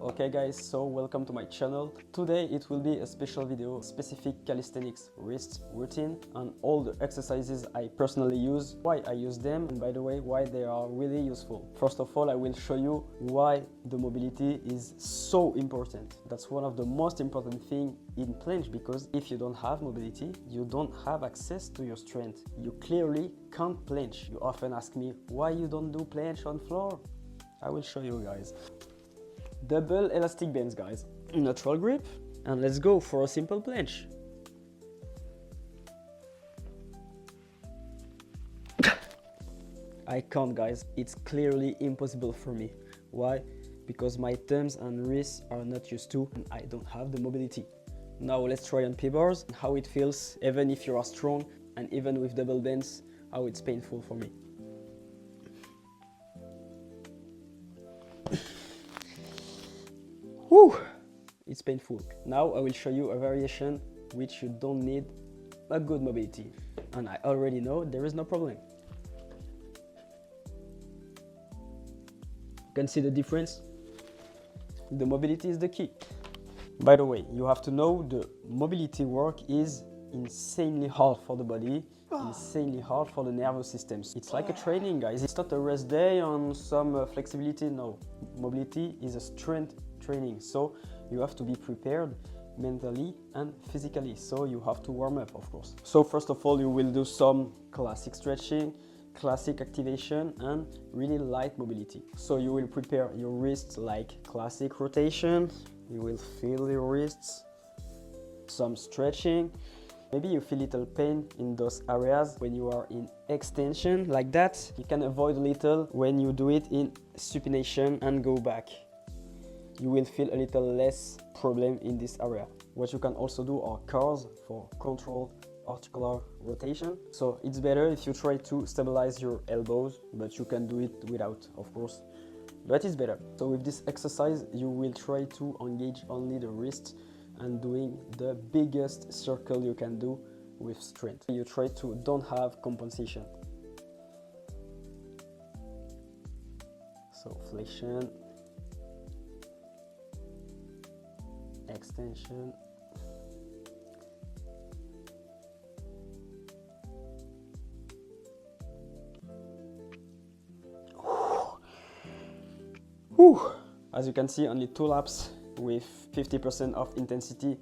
Okay guys, so welcome to my channel. Today it will be a special video, specific calisthenics wrist routine and all the exercises I personally use, why I use them, and by the way, why they are really useful. First of all, I will show you why the mobility is so important. That's one of the most important things in planche, because if you don't have mobility, you don't have access to your strength. You clearly can't planche. You often ask me why you don't do planche on floor. I will show you guys. Double elastic bands, guys. Neutral grip, and let's go for a simple planche. I can't, guys. It's clearly impossible for me. Why? Because my thumbs and wrists are not used to, and I don't have the mobility. Now let's try on P-bars, how it feels, even if you are strong, and even with double bands, how it's painful for me. Whew, it's painful. Now I will show you a variation which you don't need a good mobility, and I already know there is no problem. You can see the difference. The mobility is the key. By the way, you have to know the mobility work is insanely hard for the body, insanely hard for the nervous system. It's like a training, guys. It's not a rest day on some flexibility. No, mobility is a strength training, so you have to be prepared mentally and physically, so you have to warm up, of course. So first of all, you will do some classic stretching, classic activation, and really light mobility. So you will prepare your wrists like classic rotation. You will feel your wrists, some stretching. Maybe you feel little pain in those areas when you are in extension like that. You can avoid a little when you do it in supination and go back. You will feel a little less problem in this area. What you can also do are curls for controlled articular rotation. So it's better if you try to stabilize your elbows, but you can do it without, of course. But it's better. So with this exercise, you will try to engage only the wrist and doing the biggest circle you can do with strength. You try to don't have compensation. So flexion, extension, whew. As you can see, only 2 laps with 50% of intensity.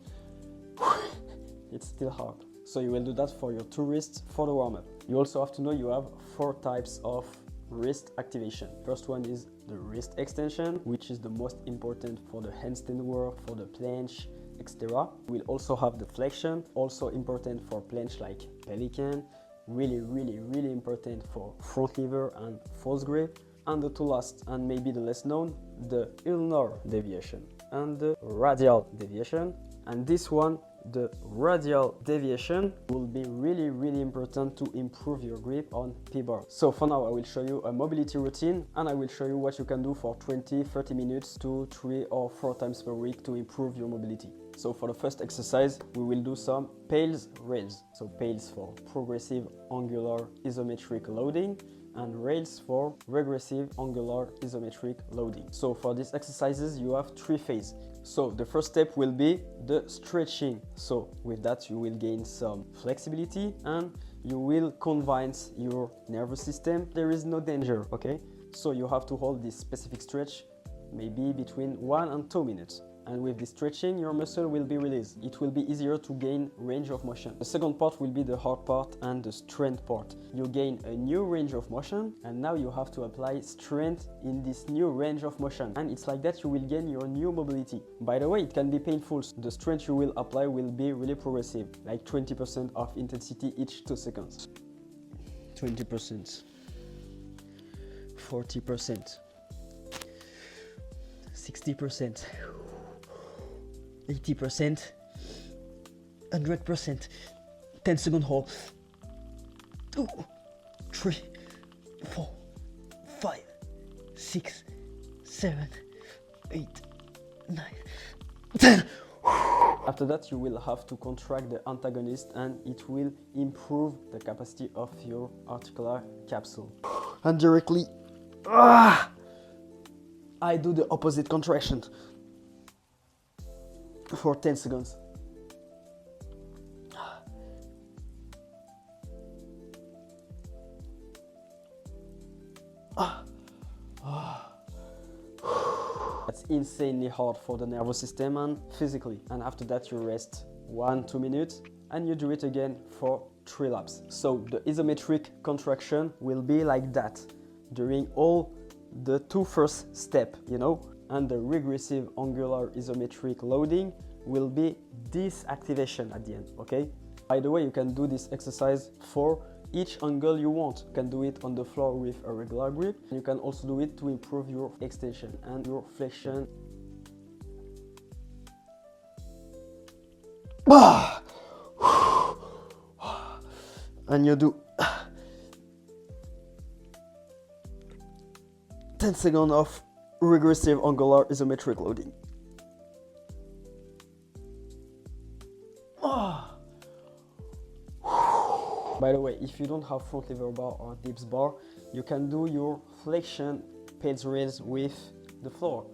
It's still hard. So you will do that for your 2 wrists for the warm-up. You also have to know you have 4 types of wrist activation. First one is the wrist extension, which is the most important for the handstand work, for the planche, etc. We'll also have the flexion, also important for planche like pelican, really important for front lever and false grip. And the 2 last, and maybe the less known, the ulnar deviation and the radial deviation. And this one, the radial deviation, will be really important to improve your grip on P-bar. So for now, I will show you a mobility routine, and I will show you what you can do for 20-30 minutes to 3 or 4 times per week to improve your mobility. So for the first exercise, we will do some PAILs rails. So PAILs for progressive angular isometric loading, and rails for regressive angular isometric loading. So for these exercises, you have 3 phases. So the first step will be the stretching. So with that, you will gain some flexibility and you will convince your nervous system there is no danger, okay? So you have to hold this specific stretch maybe between 1 and 2 minutes. And with this stretching, your muscle will be released. It will be easier to gain range of motion. The second part will be the hard part and the strength part. You gain a new range of motion, and now you have to apply strength in this new range of motion. And it's like that you will gain your new mobility. By the way, it can be painful. The strength you will apply will be really progressive, like 20% of intensity each 2 seconds. 20%, 40%, 60%. 80%, 100%, 10-second hold. 2, 3, 4, 5, 6, 7, 8, 9, 10. After that, you will have to contract the antagonist, and it will improve the capacity of your articular capsule. And directly, I do the opposite contraction. for 10 seconds. That's insanely hard for the nervous system and physically. And after that you rest 1-2 minutes and you do it again for 3 laps. So the isometric contraction will be like that during all the 2 first steps, you know, and the regressive angular isometric loading will be this activation at the end, okay? By the way, you can do this exercise for each angle you want. You can do it on the floor with a regular grip. You can also do it to improve your extension and your flexion. And you do 10 seconds of regressive angular isometric loading. By the way, if you don't have front lever bar or dips bar, you can do your flexion pec raise with the floor.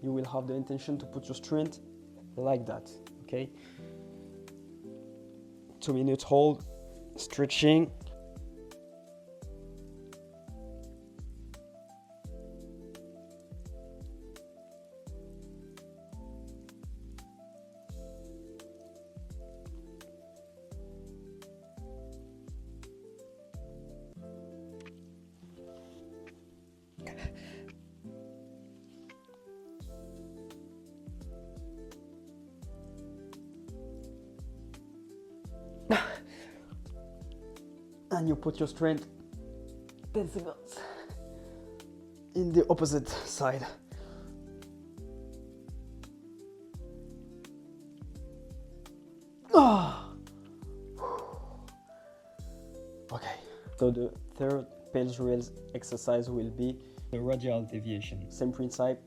You will have the intention to put your strength like that, okay? 2 minutes hold, stretching. And you put your strength 10 seconds in the opposite side. Okay, so the third pec raise exercise will be the radial deviation. Same principle,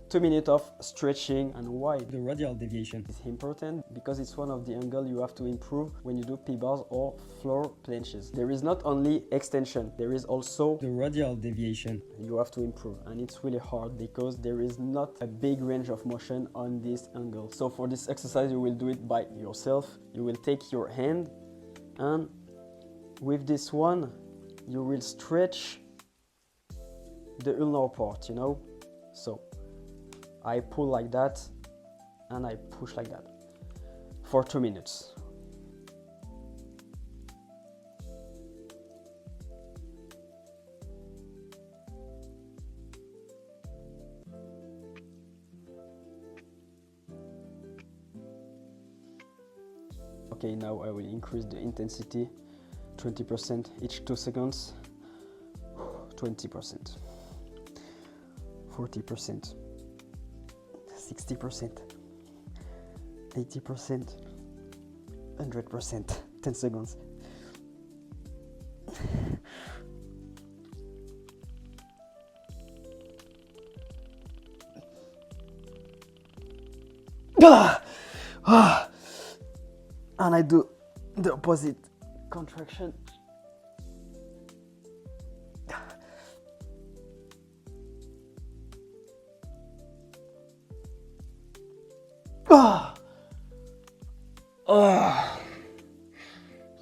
2 minutes of stretching. And why the radial deviation is important? Because it's one of the angles you have to improve when you do P-bars or floor planches. There is not only extension, there is also the radial deviation you have to improve, and it's really hard because there is not a big range of motion on this angle. So for this exercise you will do it by yourself. You will take your hand and with this one you will stretch the ulnar part, you know. So I pull like that and I push like that for 2 minutes. Okay, now I will increase the intensity 20% each 2 seconds. 20%, 40%, 60%, 80%, 100%, 10 seconds. And I do the opposite contraction.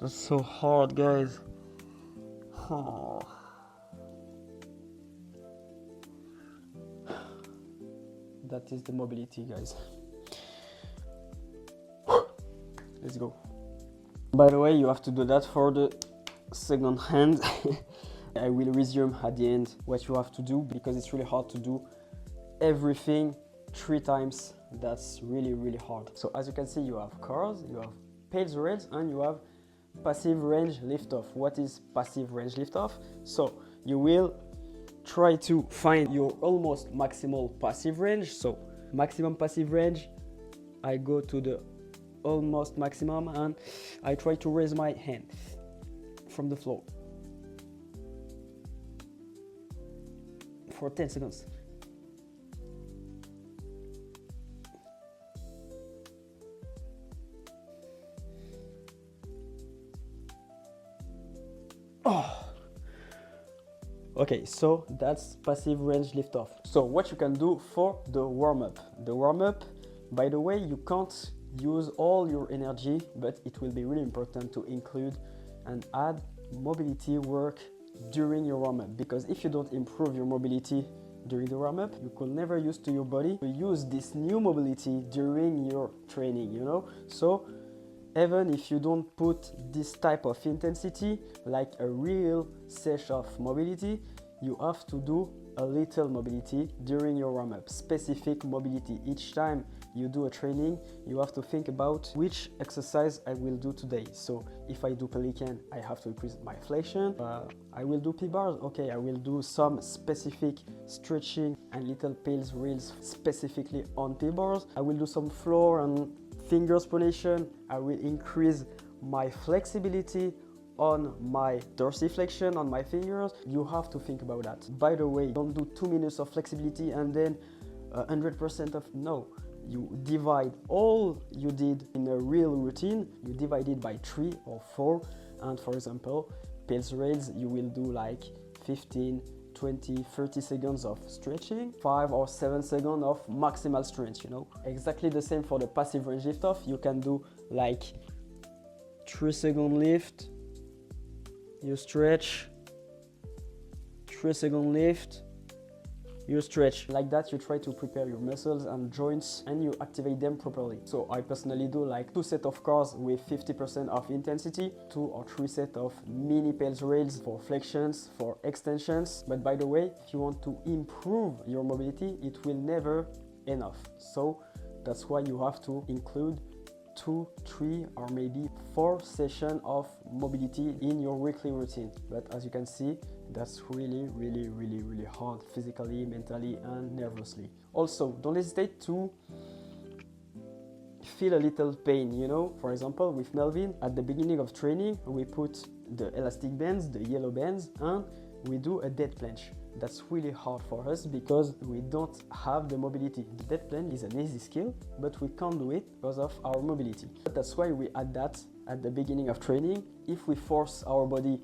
That's so hard, guys. That is the mobility, guys. Let's go. By the way, you have to do that for the second hand. I will resume at the end what you have to do because it's really hard to do everything 3 times. That's really hard. So as you can see, you have cars, you have pec raise, and you have passive range liftoff. What is passive range liftoff? So you will try to find your almost maximal passive range. So maximum passive range, I go to the almost maximum and I try to raise my hand from the floor for 10 seconds. Okay, so that's passive range liftoff. So what you can do for the warm-up. The warm-up, By the way, you can't use all your energy, but it will be really important to include and add mobility work during your warm-up, because if you don't improve your mobility during the warm-up, you could never use to your body to use this new mobility during your training, you know. So even if you don't put this type of intensity, like a real session of mobility, you have to do a little mobility during your warm-up, specific mobility. Each time you do a training, you have to think about which exercise I will do today. So if I do pelican, I have to increase my flexion. I will do P-bars, okay, I will do some specific stretching and little pales reels specifically on P-bars. I will do some floor and fingers pronation. I will increase my flexibility on my dorsiflexion on my fingers. You have to think about that. By the way, don't do 2 minutes of flexibility and then 100% of, no. You divide all you did in a real routine, you divide it by 3 or 4, and for example, pales rails, you will do like 15, 20, 30 seconds of stretching, 5 or 7 seconds of maximal strength, you know. Exactly the same for the passive range lift off. You can do like 3-second lift, you stretch, 3-second lift, you stretch. Like that, you try to prepare your muscles and joints and you activate them properly. So I personally do like 2 sets of cars with 50% of intensity, 2 or 3 sets of mini pales rails for flexions, for extensions. But by the way, if you want to improve your mobility, it will never enough. So that's why you have to include 2, 3 or maybe 4 sessions of mobility in your weekly routine. But as you can see, that's really hard physically, mentally and nervously. Also, don't hesitate to feel a little pain, you know. For example, with Melvin, at the beginning of training, we put the elastic bands, the yellow bands, and we do a dead planche. That's really hard for us because we don't have the mobility. The dead planche is an easy skill, but we can't do it because of our mobility. But that's why we add that at the beginning of training. If we force our body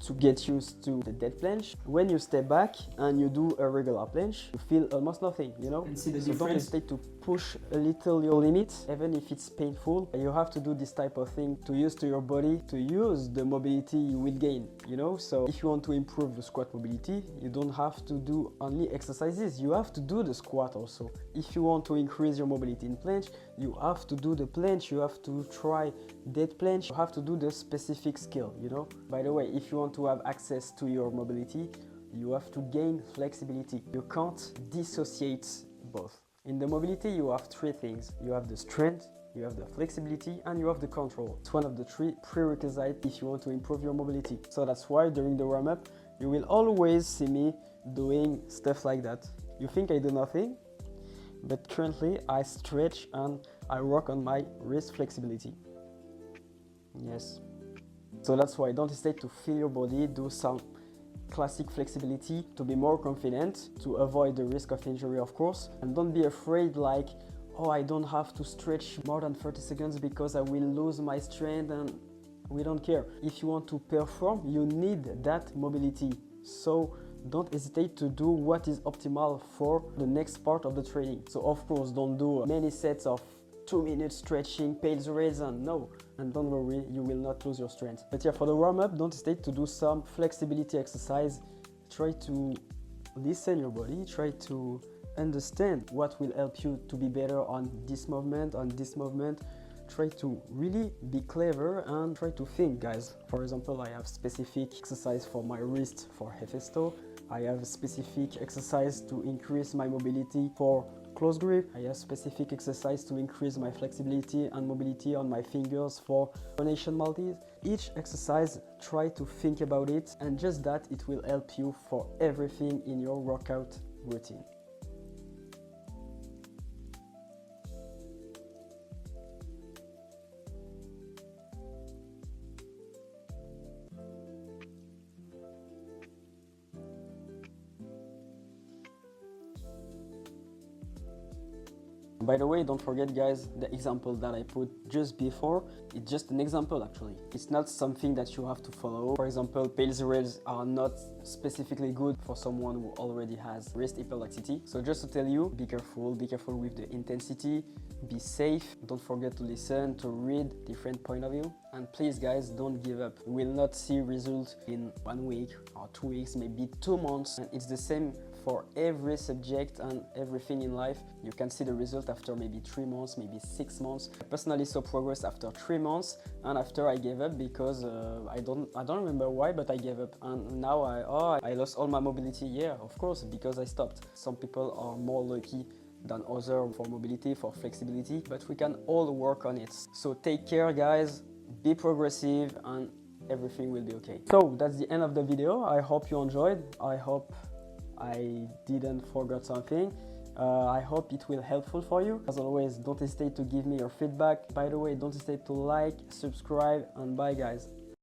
to get used to the dead planche, when you step back and you do a regular planche, you feel almost nothing, you know. And see the so difference. Don't hesitate to push a little your limit, even if it's painful. You have to do this type of thing to use to your body, to use the mobility you will gain, you know. So if you want to improve the squat mobility, you don't have to do only exercises, you have to do the squat also. If you want to increase your mobility in planche, you have to do the planche, you have to try dead planche, you have to do the specific skill, you know. By the way, if you want to have access to your mobility, you have to gain flexibility. You can't dissociate both. In the mobility, you have 3 things. You have the strength, you have the flexibility, and you have the control. It's one of the 3 prerequisites if you want to improve your mobility. So that's why during the warm-up, you will always see me doing stuff like that. You think I do nothing, but currently I stretch and I work on my wrist flexibility. Yes. So that's why don't hesitate to feel your body, do some classic flexibility to be more confident, to avoid the risk of injury, of course. And don't be afraid like, oh, I don't have to stretch more than 30 seconds because I will lose my strength, and we don't care. If you want to perform, you need that mobility. So don't hesitate to do what is optimal for the next part of the training. So of course, don't do many sets of 2 minutes stretching, pales raise, and no. And don't worry, you will not lose your strength. But yeah, for the warm-up, don't hesitate to do some flexibility exercise. Try to listen your body, try to understand what will help you to be better on this movement, Try to really be clever and try to think, guys. For example, I have specific exercise for my wrist for Hefesto. I have a specific exercise to increase my mobility for close grip. I have specific exercise to increase my flexibility and mobility on my fingers for pronation Maltese. Each exercise, try to think about it, and just that it will help you for everything in your workout routine. By the way, don't forget, guys, the example that I put just before, it's just an example actually. It's not something that you have to follow. For example, pales rails are not specifically good for someone who already has wrist hyperlaxity. So just to tell you, be careful with the intensity, be safe, don't forget to listen, to read different point of view, and please guys, don't give up. You will not see results in 1 week or 2 weeks, maybe 2 months, and it's the same for every subject and everything in life. You can see the result after maybe 3 months, maybe 6 months. I personally saw progress after 3 months, and after I gave up because I don't remember why, but I gave up, and now I lost all my mobility. Yeah, of course, because I stopped. Some people are more lucky than others for mobility, for flexibility, but we can all work on it. So take care guys, be progressive, and everything will be okay. So that's the end of the video. I hope you enjoyed. I hope I didn't forget something. I hope it will helpful for you. As always, don't hesitate to give me your feedback. By the way, don't hesitate to like, subscribe, and bye guys.